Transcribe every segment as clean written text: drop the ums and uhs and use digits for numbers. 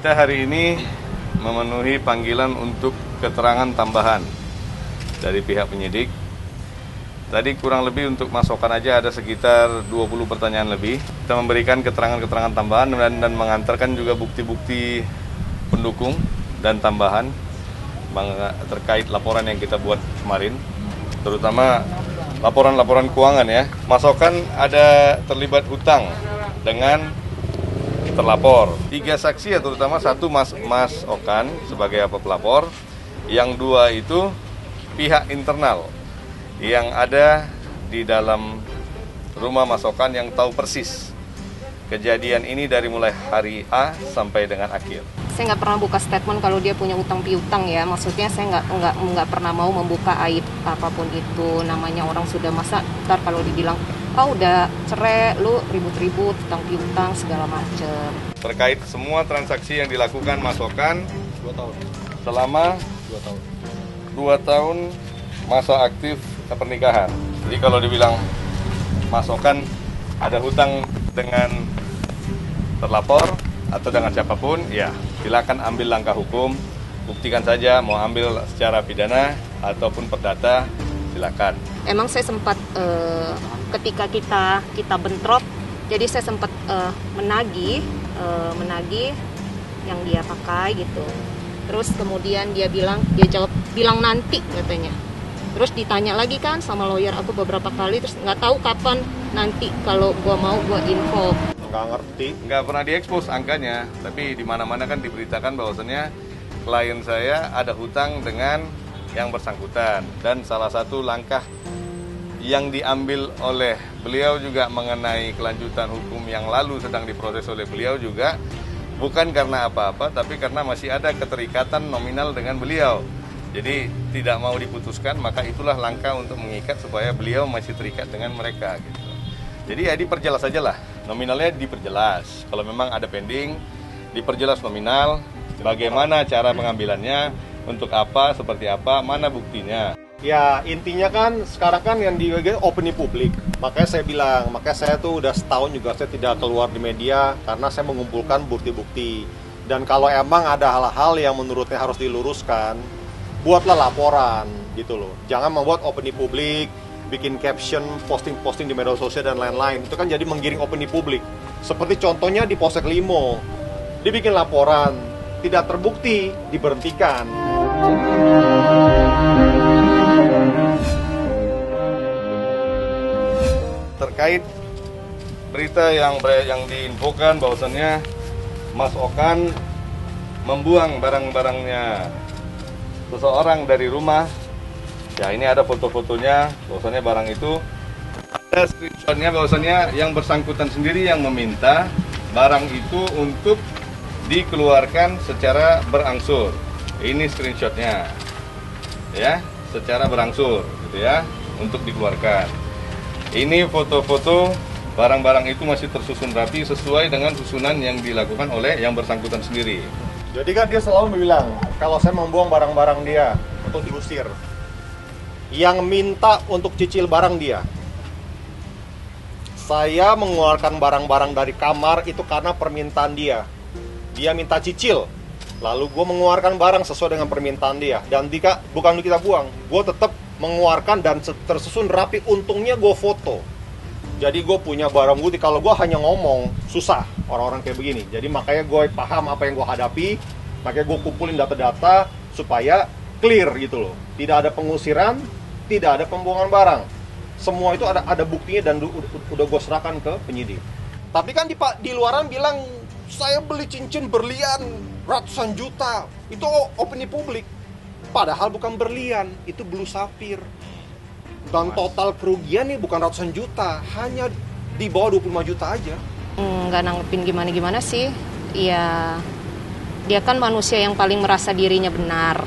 Kita hari ini memenuhi panggilan untuk keterangan tambahan dari pihak penyidik. Tadi kurang lebih untuk masukan aja ada sekitar 20 pertanyaan lebih. Kita memberikan keterangan-keterangan tambahan dan mengantarkan juga bukti-bukti pendukung dan tambahan terkait laporan yang kita buat kemarin. Terutama laporan-laporan keuangan ya. Masukan ada terlibat hutang dengan terlapor. 3 saksi ya, terutama satu Mas Okan sebagai pelapor. Yang 2 itu pihak internal yang ada di dalam rumah Mas Okan yang tahu persis kejadian ini dari mulai hari A sampai dengan akhir. Saya nggak pernah buka statement kalau dia punya utang piutang ya. Maksudnya saya nggak pernah mau membuka aib apapun itu. Namanya orang sudah masa ntar kalau dibilang udah cerai, lu ribut-ribut utang piutang segala macem. Terkait semua transaksi yang dilakukan Mas Okan 2 tahun. Selama 2 tahun masa aktif pernikahan. Jadi kalau dibilang Mas Okan ada hutang dengan terlapor atau dengan siapapun, ya silakan ambil langkah hukum, buktikan saja mau ambil secara pidana ataupun perdata, silakan. Emang saya sempat ketika kita bentrok, jadi saya sempat menagih yang dia pakai gitu. Terus kemudian dia bilang nanti katanya. Terus ditanya lagi kan sama lawyer aku beberapa kali, terus nggak tahu kapan nanti kalau gua mau gua info. Nggak ngerti. Nggak pernah diekspos angkanya, tapi di mana-mana kan diberitakan bahwasannya klien saya ada hutang dengan yang bersangkutan. Dan salah satu langkah yang diambil oleh beliau juga mengenai kelanjutan hukum yang lalu sedang diproses oleh beliau juga bukan karena apa-apa, tapi karena masih ada keterikatan nominal dengan beliau. Jadi tidak mau diputuskan, maka itulah langkah untuk mengikat supaya beliau masih terikat dengan mereka gitu. Jadi ya diperjelas saja lah, nominalnya diperjelas. Kalau memang ada pending, diperjelas nominal, bagaimana cara pengambilannya, untuk apa, seperti apa, mana buktinya. Ya intinya kan sekarang kan yang di opini publik. Makanya saya tuh udah setahun juga saya tidak keluar di media karena saya mengumpulkan bukti-bukti. Dan kalau emang ada hal-hal yang menurutnya harus diluruskan, buatlah laporan gitu loh. Jangan membuat opini publik, bikin caption, posting-posting di media sosial dan lain-lain. Itu kan jadi menggiring opini publik. Seperti contohnya di Polsek Limo, dibikin laporan, tidak terbukti, diberhentikan. Terkait berita yang diinfokan bahwasannya Mas Okan membuang barang-barangnya seseorang dari rumah, ya ini ada foto-fotonya bahwasannya barang itu ada screenshotnya bahwasannya yang bersangkutan sendiri yang meminta barang itu untuk dikeluarkan secara berangsur. Ini screenshotnya ya, secara berangsur gitu ya, untuk dikeluarkan. Ini foto-foto barang-barang itu masih tersusun rapi sesuai dengan susunan yang dilakukan oleh yang bersangkutan sendiri. Jadi kan dia selalu bilang kalau saya membuang barang-barang dia untuk diusir. Yang minta untuk cicil barang dia. Saya mengeluarkan barang-barang dari kamar itu karena permintaan dia. Dia minta cicil. Lalu gue mengeluarkan barang sesuai dengan permintaan dia. Dan bukan kita buang, gue tetap mengeluarkan dan tersusun rapi. Untungnya gue foto. Jadi gue punya barang bukti. Kalau gue hanya ngomong, susah orang-orang kayak begini. Jadi makanya gue paham apa yang gue hadapi. Makanya gue kumpulin data-data supaya clear gitu loh. Tidak ada pengusiran, tidak ada pembuangan barang. Semua itu ada buktinya dan udah gue serahkan ke penyidik. Tapi kan di luaran bilang, saya beli cincin berlian ratusan juta. Itu opini publik. Padahal bukan berlian, itu blue sapphire. Dan total kerugian nih bukan ratusan juta, hanya di bawah 25 juta aja. Nggak nanggepin gimana-gimana sih. Ya, dia kan manusia yang paling merasa dirinya benar.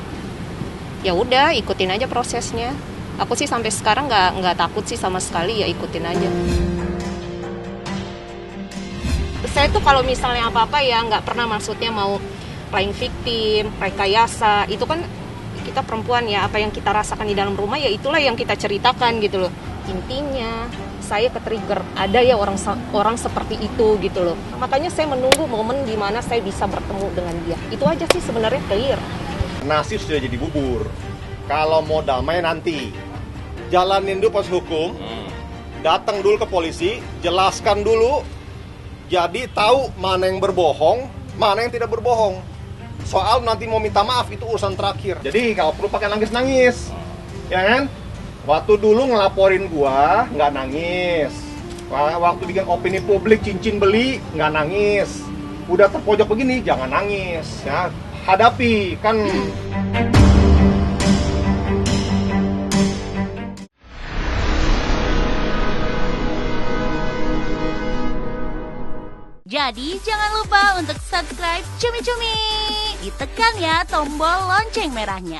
Ya udah, ikutin aja prosesnya. Aku sih sampai sekarang nggak takut sih sama sekali, ya ikutin aja. Saya tuh kalau misalnya apa-apa ya nggak pernah maksudnya mau playing victim, rekayasa. Itu kan kita perempuan ya, apa yang kita rasakan di dalam rumah ya itulah yang kita ceritakan gitu loh. Intinya saya ke-trigger. Ada ya orang seperti itu gitu loh. Makanya saya menunggu momen di mana saya bisa bertemu dengan dia. Itu aja sih sebenarnya clear. Nasi sudah jadi bubur. Kalau mau damai nanti, jalanin dulu proses hukum, datang dulu ke polisi, jelaskan dulu, jadi tahu mana yang berbohong, mana yang tidak berbohong. Soal nanti mau minta maaf itu urusan terakhir. Jadi kalau perlu pakai nangis-nangis, ya kan? Waktu dulu ngelaporin gua nggak nangis. Waktu bikin opini publik cincin beli nggak nangis. Udah terpojok begini jangan nangis, ya. Hadapi kan. Jadi jangan lupa untuk subscribe Cumi Cumi. Ditekan ya tombol lonceng merahnya.